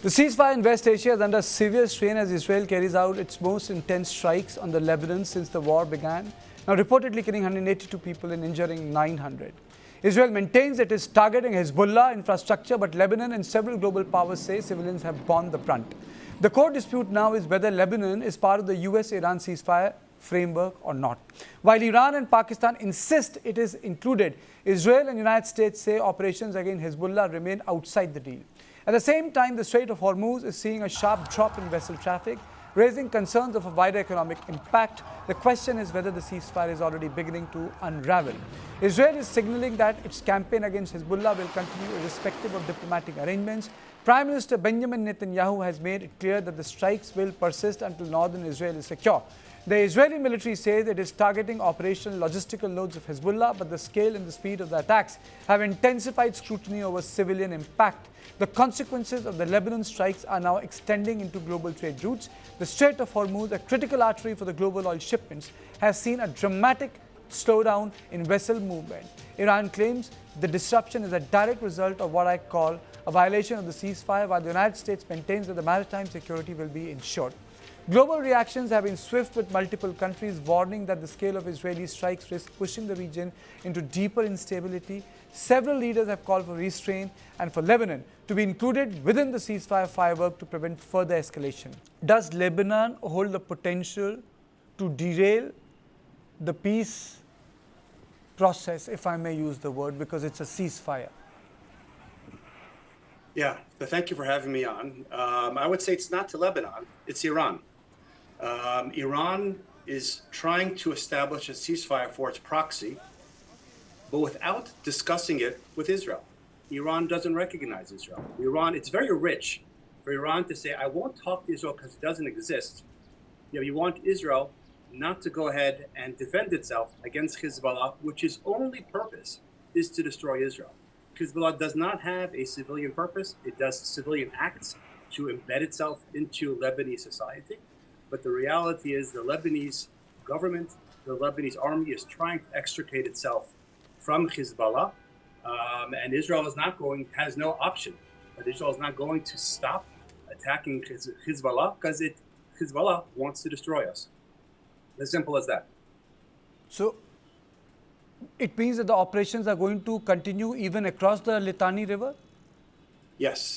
The ceasefire in West Asia is under severe strain as Israel carries out its most intense strikes on the Lebanon since the war began, now reportedly killing 182 people and injuring 900. Israel maintains it is targeting Hezbollah infrastructure, but Lebanon and several global powers say civilians have borne the brunt. The core dispute now is whether Lebanon is part of the US-Iran ceasefire framework or not. While Iran and Pakistan insist it is included, Israel and United States say operations against Hezbollah remain outside the deal. At the same time, the Strait of Hormuz is seeing a sharp drop in vessel traffic, raising concerns of a wider economic impact. The question is whether the ceasefire is already beginning to unravel. Israel is signaling that its campaign against Hezbollah will continue irrespective of diplomatic arrangements. Prime Minister Benjamin Netanyahu has made it clear that the strikes will persist until northern Israel is secure. The Israeli military says it is targeting operational logistical nodes of Hezbollah, but the scale and the speed of the attacks have intensified scrutiny over civilian impact. The consequences of the Lebanon strikes are now extending into global trade routes. The Strait of Hormuz, a critical artery for the global oil shipments, has seen a dramatic slowdown in vessel movement. Iran claims the disruption is a direct result of what I call a violation of the ceasefire, while the United States maintains that the maritime security will be ensured. Global reactions have been swift, with multiple countries warning that the scale of Israeli strikes risks pushing the region into deeper instability. Several leaders have called for restraint and for Lebanon to be included within the ceasefire framework to prevent further escalation. Does Lebanon hold the potential to derail the peace process, if I may use the word, because it's a ceasefire? Yeah, thank you for having me on. I would say it's not to Lebanon, it's Iran. Iran is trying to establish a ceasefire for its proxy, but without discussing it with Israel. Iran doesn't recognize Israel. It's very rich for Iran to say, I won't talk to Israel because it doesn't exist. You want Israel not to go ahead and defend itself against Hezbollah, which its only purpose is to destroy Israel. Hezbollah does not have a civilian purpose. It does civilian acts to embed itself into Lebanese society. But the reality is the Lebanese government, the Lebanese army is trying to extricate itself from Hezbollah. And Israel has no option. But Israel is not going to stop attacking Hezbollah because Hezbollah wants to destroy us. As simple as that. So it means that the operations are going to continue even across the Litani River? Yes.